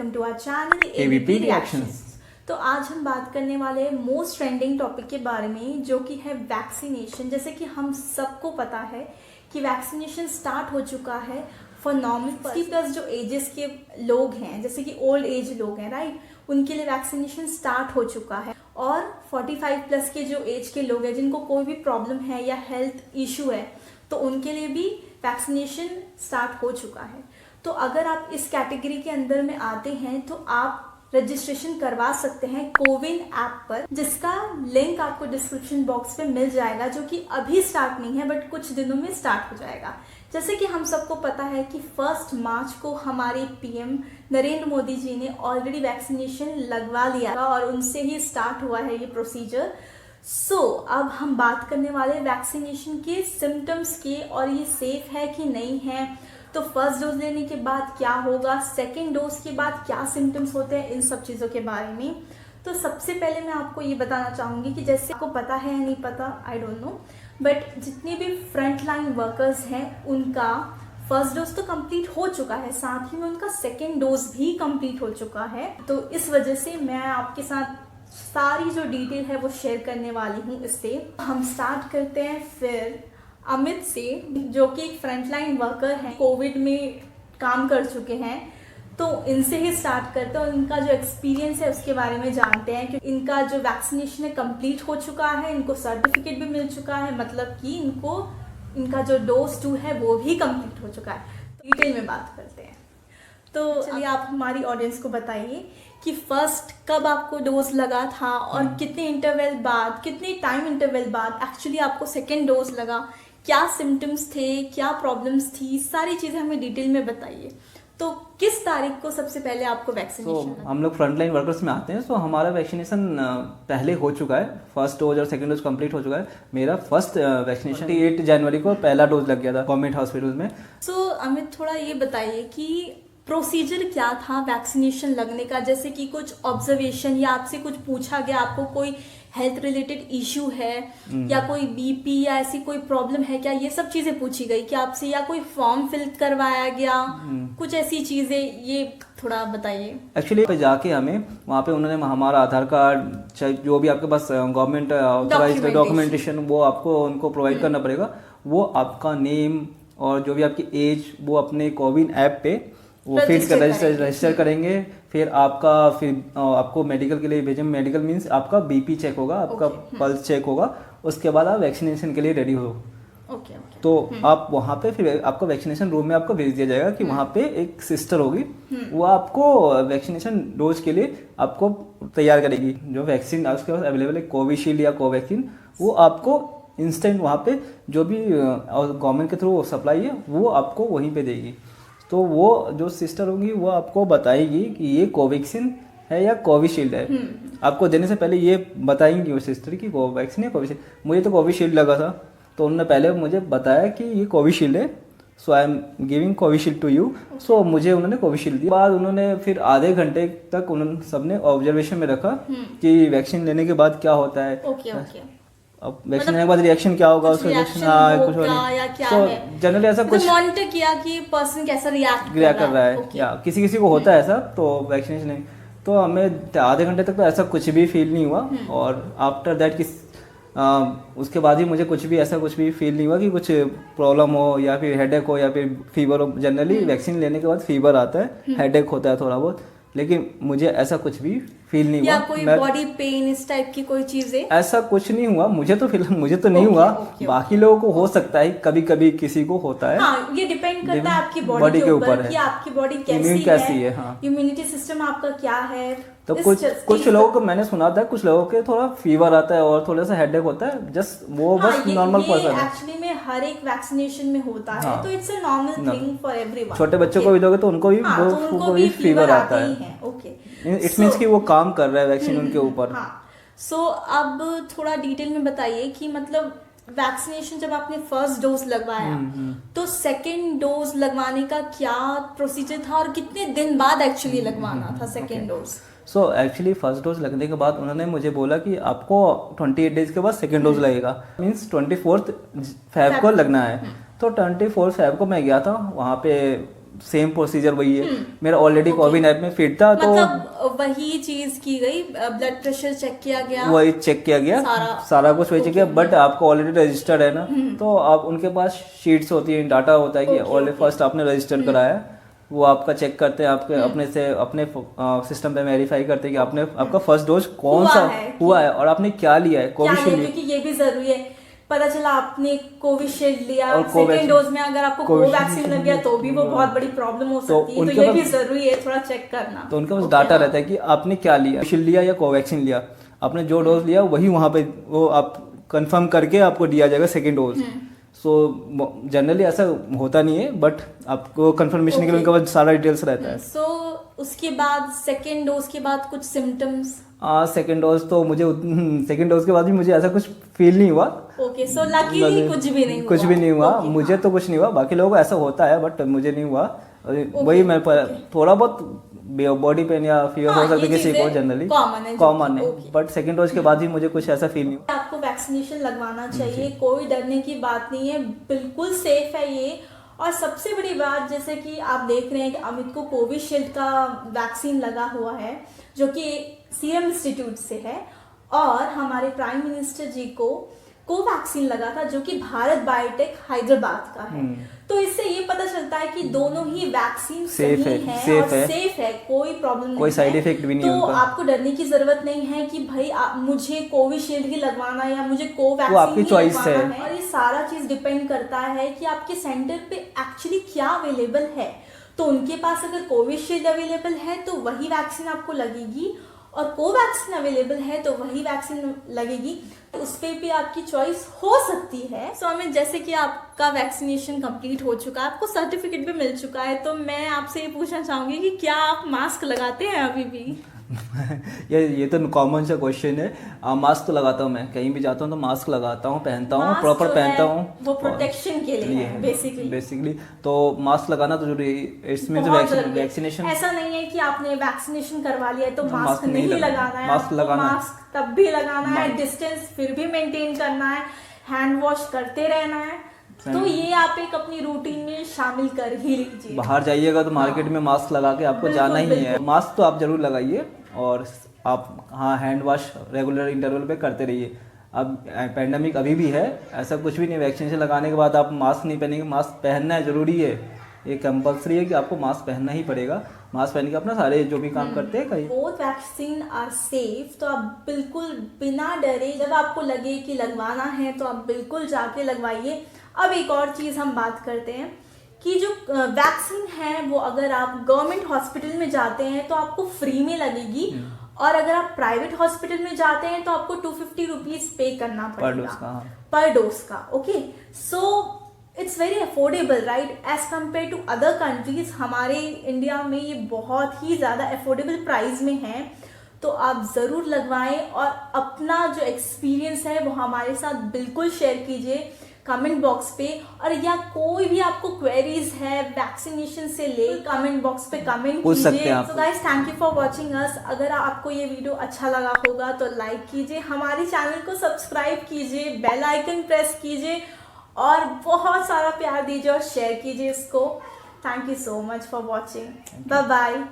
Welcome to our channel AVP reactions. तो आज हम बात करने वाले हैं मोस्ट ट्रेंडिंग टॉपिक के बारे में, जो कि है वैक्सीनेशन। जैसे कि हम सबको पता है कि वैक्सीनेशन स्टार्ट हो चुका है फॉर नॉर्मल 60+ जो एजेस के लोग हैं, जैसे कि ओल्ड एज लोग हैं, राइट, उनके लिए वैक्सीनेशन स्टार्ट हो चुका है। और 45+ के जो एज के लोग हैं जिनको कोई भी प्रॉब्लम है या हेल्थ इशू है, तो उनके लिए भी वैक्सीनेशन स्टार्ट हो चुका है। तो अगर आप इस कैटेगरी के अंदर में आते हैं तो आप रजिस्ट्रेशन करवा सकते हैं कोविन ऐप पर, जिसका लिंक आपको डिस्क्रिप्शन बॉक्स में मिल जाएगा, जो कि अभी स्टार्ट नहीं है बट कुछ दिनों में स्टार्ट हो जाएगा। जैसे कि हम सबको पता है कि 1 मार्च को हमारे पीएम नरेंद्र मोदी जी ने ऑलरेडी वैक्सीनेशन लगवा लिया था और उनसे ही स्टार्ट हुआ है ये प्रोसीजर। अब हम बात करने वाले वैक्सीनेशन के सिम्टम्स के, और ये सेफ है कि नहीं है, तो फर्स्ट डोज लेने के बाद क्या होगा, सेकेंड डोज के बाद क्या सिम्टम्स होते हैं, इन सब चीज़ों के बारे में। तो सबसे पहले मैं आपको ये बताना चाहूँगी कि जैसे आपको पता है या नहीं पता, आई डोंट नो, बट जितने भी फ्रंट लाइन वर्कर्स हैं उनका फर्स्ट डोज तो कंप्लीट हो चुका है, साथ ही में उनका सेकेंड डोज भी कंप्लीट हो चुका है। तो इस वजह से मैं आपके साथ सारी जो डिटेल है वो शेयर करने वाली हूँ। इससे हम स्टार्ट करते हैं फिर अमित से, जो कि एक फ्रंटलाइन वर्कर हैं, कोविड में काम कर चुके हैं। तो इनसे ही स्टार्ट करते हैं और इनका जो एक्सपीरियंस है उसके बारे में जानते हैं कि इनका जो वैक्सीनेशन है कंप्लीट हो चुका है, इनको सर्टिफिकेट भी मिल चुका है, मतलब कि इनका जो डोज 2 है वो भी कंप्लीट हो चुका है। तो डिटेल में बात करते हैं। तो चलिए आप हमारी ऑडियंस को बताइए कि फर्स्ट कब आपको डोज लगा था और कितने इंटरवल बाद, कितने टाइम इंटरवल बाद एक्चुअली आपको सेकेंड डोज लगा, क्या सिम्टम्स थे, क्या प्रॉब्लम्स थी, सारी चीज़ें हमें डिटेल में बताइए। तो किस तारीख को सबसे पहले आपको वैक्सीनेशन लगा? हम लोग फ्रंटलाइन वर्कर्स में आते हैं, तो हमारा वैक्सीनेशन पहले हो चुका है, फर्स्ट डोज और सेकंड डोज कंप्लीट हो चुका है। मेरा फर्स्ट वैक्सीनेशन 8 जनवरी को पहला डोज लग गया था गवर्नमेंट हॉस्पिटल में। अमित थोड़ा ये बताइए कि प्रोसीजर क्या था वैक्सीनेशन लगने का, जैसे कि कुछ ऑब्जर्वेशन या आपसे कुछ पूछा गया, आपको कोई हेल्थ रिलेटेड इश्यू है या कोई बीपी या ऐसी कोई प्रॉब्लम है क्या, ये सब चीजें पूछी गई क्या आपसे, या कोई फॉर्म फिल करवाया गया, कुछ ऐसी चीजें, ये थोड़ा बताइए। एक्चुअली पे जाके हमें वहाँ पे उन्होंने हमारा आधार कार्ड, जो भी आपके पास गवर्नमेंट ऑथराइज्ड डॉक्यूमेंटेशन, वो आपको उनको प्रोवाइड करना पड़ेगा। वो आपका नेम और जो भी आपकी एज वो अपने कोविन ऐप पे वो रजिस्टर करेंगे। फिर आपको मेडिकल के लिए भेजेंगे। मेडिकल मींस आपका बीपी चेक होगा, आपका पल्स चेक होगा, उसके बाद आप वैक्सीनेशन के लिए रेडी हो। तो आप वहाँ पे फिर आपको वैक्सीनेशन रूम में आपको भेज दिया जाएगा कि वहाँ पे एक सिस्टर होगी, वो आपको वैक्सीनेशन डोज के लिए आपको तैयार करेगी। जो वैक्सीन उसके पास अवेलेबल है, कोविशील्ड या कोवैक्सीन, वो आपको इंस्टेंट वहाँ पे जो भी गवर्नमेंट के थ्रू सप्लाई है वो आपको वहीं पे देगी। तो वो जो सिस्टर होंगी वो आपको बताएगी कि ये कोवैक्सीन है या कोविशील्ड है। आपको देने से पहले ये बताएंगी वो सिस्टर की कोवैक्सीन है कोविशील्ड। मुझे तो कोविशील्ड लगा था, तो उन्होंने पहले मुझे बताया कि ये कोविशील्ड है, so I am giving Covishield to you. So मुझे उन्होंने कोविशील्ड दी। बाद उन्होंने फिर आधे घंटे तक उन्होंने सबने ऑब्जर्वेशन में रखा कि वैक्सीन लेने के बाद क्या होता है। अब वैक्सीन लेने के बाद रिएक्शन क्या होगा, उसका रिएक्शन कुछ तो जनरली ऐसा कुछ मॉनिटर किया कि पर्सन कैसा रिएक्ट कर रहा है या किसी को होता है ऐसा, तो वैक्सीनेशन नहीं। तो हमें आधे घंटे तक तो ऐसा कुछ भी फील नहीं हुआ, और आफ्टर दैट उसके बाद ही मुझे कुछ भी फील नहीं हुआ कि कुछ प्रॉब्लम हो या फिर हेडेक हो या फिर फीवर हो। जनरली वैक्सीन लेने के बाद फीवर आता है, हेडेक होता है थोड़ा बहुत, लेकिन मुझे ऐसा कुछ भी फील नहीं हुआ। या कोई बॉडी पेन इस टाइप की कोई चीजें, ऐसा कुछ नहीं हुआ मुझे तो नहीं हुआ। बाकी लोगों को हो सकता है, कभी कभी किसी को होता है। हाँ, ये डिपेंड करता है आपकी बॉडी के ऊपर कि आपकी बॉडी कैसी है, हाँ, इम्यूनिटी सिस्टम आपका क्या है। तो कुछ लोगों को मैंने सुना था, कुछ लोगों के थोड़ा फीवर आता है और थोड़ा सा हेडेक होता है, जस्ट वो बस नॉर्मल पर्सन है। एक्चुअली में हर एक वैक्सीनेशन में होता है, तो it's a normal thing for everyone. छोटे बच्चों को भी दोगे तो उनको भी फीवर आता है। इट मींस कि वो काम कर रहा है वैक्सीन उनके ऊपर। अब थोड़ा डिटेल में बताइए कि मतलब वैक्सीनेशन जब आपने फर्स्ट डोज लगवाया तो सेकेंड डोज लगवाने का क्या प्रोसीजर था और कितने दिन बाद एक्चुअली लगवाना था second dose? So actually first dose लगने के बाद उन्होंने मुझे बोला कि आपको 28 डेज के बाद सेकेंड डोज लगेगा, मीन्स 24 फेब को लगना है। तो 24 फेब को मैं गया था वहाँ पे सेम प्रोसीजर वही है। मेरा ऑलरेडी कोविन ऐप में फिट था, तो मतलब वही चीज की गई, ब्लड प्रेशर चेक किया गया, वही चेक किया गया, सारा कुछ वही चेक किया। बट आपको ऑलरेडी रजिस्टर्ड है ना, तो आप उनके पास शीट्स होती है, डाटा होता है कि ऑलरेडी फर्स्ट आपने रजिस्टर कराया, वो आपका चेक करते हैं, आपके अपने सिस्टम पे वेरीफाई करते हैं कि आपने आपका फर्स्ट डोज कौन सा हुआ है और आपने क्या लिया है, कोविशील्ड। क्योंकि ये भी जरूरी है, पता चला आपने कोविशील्ड लिया, सेकेंड डोज में अगर आपको कोवैक्सीन लग गया तो भी वो बहुत बड़ी प्रॉब्लम हो सकती है, तो ये भी जरूरी है थोड़ा चेक करना। तो उनके पास डाटा रहता है कि आपने क्या लिया, कोविशील्ड लिया या कोवैक्सीन लिया, आपने जो डोज लिया वही वहाँ पे वो आप कंफर्म करके आपको दिया जाएगा सेकेंड डोज। सो जनरली ऐसा होता नहीं है, बट आपको कंफर्मेशन के लिए उनके पास सारा डिटेल्स रहता है। सो उसके बाद सेकेंड डोज के बाद कुछ सिम्टम्स? सेकेंड डोज तो मुझे सेकेंड डोज के बाद भी मुझे ऐसा कुछ फील नहीं हुआ। ओके, सो लकीली कुछ भी नहीं हुआ। मुझे तो कुछ नहीं हुआ, बाकी लोगों को ऐसा होता है बट मुझे नहीं हुआ। वही मैं थोड़ा बहुत बॉडी पेन या फीवर हो सकता है किसी को, जनरली कॉमन है, बट सेकेंड डोज के बाद भी मुझे कुछ ऐसा फील नहीं हुआ। आपको वैक्सीनेशन लगवाना चाहिए, कोई डरने की बात नहीं है, बिल्कुल सेफ है ये। और सबसे बड़ी बात, जैसे कि आप देख रहे हैं कि अमित को कोविशील्ड का वैक्सीन लगा हुआ है जो कि सीरम इंस्टीट्यूट से है, और हमारे प्राइम मिनिस्टर जी को कोवैक्सीन लगा था जो कि भारत बायोटेक हैदराबाद का है। तो इससे ये पता चलता है कि दोनों ही वैक्सीन सेफ है, कोई प्रॉब्लम नहीं, कोई साइड इफेक्ट भी नहीं है तो उनका। आपको डरने की जरूरत नहीं है कि भाई मुझे कोविशील्ड ही लगवाना है या मुझे कोवैक्सीन वो आपकी चॉइस है। और ये सारा चीज डिपेंड करता है कि आपके सेंटर पे एक्चुअली क्या अवेलेबल है। तो उनके पास अगर कोविशील्ड अवेलेबल है तो वही वैक्सीन आपको लगेगी, और कोवैक्सीन अवेलेबल है तो वही वैक्सीन लगेगी, तो उस पर भी आपकी चॉइस हो सकती है। सो हमें जैसे कि आपका वैक्सीनेशन कंप्लीट हो चुका है, आपको सर्टिफिकेट भी मिल चुका है, तो मैं आपसे ये पूछना चाहूंगी कि क्या आप मास्क लगाते हैं अभी भी? ये तो कॉमन सा क्वेश्चन है। मास्क तो लगाता हूँ, मैं कहीं भी जाता हूँ तो मास्क लगाता हूँ, पहनता हूँ, प्रॉपर पहनता हूँ, वो प्रोटेक्शन के लिए है बेसिकली। तो मास्क लगाना तो जरूरी है, इसमें तो वैक्सीनेशन ऐसा नहीं है कि आपने वैक्सीनेशन करवा लिया है तो मास्क नहीं लगाना है, मास्क तब भी लगाना है, डिस्टेंस फिर भी मेंटेन करना है, हैंड वॉश करते रहना है। तो ये आप एक अपनी रूटीन में शामिल कर ही लीजिए। बाहर जाइएगा तो मार्केट में मास्क लगा के आपको जाना ही है। मास्क तो आप जरूर लगाइए, और आप हैंड वॉश रेगुलर इंटरवल पे करते रहिए। अब पेंडेमिक अभी भी है, ऐसा कुछ भी नहीं, वैक्सीनेशन लगाने के बाद आप मास्क नहीं पहनेंगे, मास्क पहनना जरूरी है, ये कंपल्सरी है कि आपको मास्क पहनना ही पड़ेगा। मास्क पहन के अपना सारे जो भी काम करते हैं कहीं। बोथ वैक्सीन आर सेफ, तो आप बिल्कुल बिना डरे, जब आपको लगे कि लगवाना है तो आप बिल्कुल जाके लगवाइए। अब एक और चीज हम बात करते हैं कि जो वैक्सीन है वो अगर आप गवर्नमेंट हॉस्पिटल में जाते हैं तो आपको फ्री में लगेगी, और अगर आप प्राइवेट हॉस्पिटल में जाते हैं तो आपको 250 रुपीज पे करना पड़ेगा पर डोज का। Okay, so it's very affordable right, as compare to other countries. हमारे इंडिया में ये बहुत ही ज़्यादा अफोर्डेबल प्राइस में है, तो आप ज़रूर लगवाएं और अपना जो एक्सपीरियंस है वो हमारे साथ बिल्कुल शेयर कीजिए कमेंट बॉक्स पे। और या कोई भी आपको क्वेरीज है वैक्सीनेशन से ले, कमेंट बॉक्स पे कमेंट कीजिए। So guys, thank you for watching us. अगर आपको ये वीडियो अच्छा लगा होगा तो लाइक कीजिए, हमारे चैनल को सब्सक्राइब कीजिए, बेल आइकन प्रेस कीजिए, और बहुत सारा प्यार दीजिए और शेयर कीजिए इसको। Thank you so much for watching, bye bye.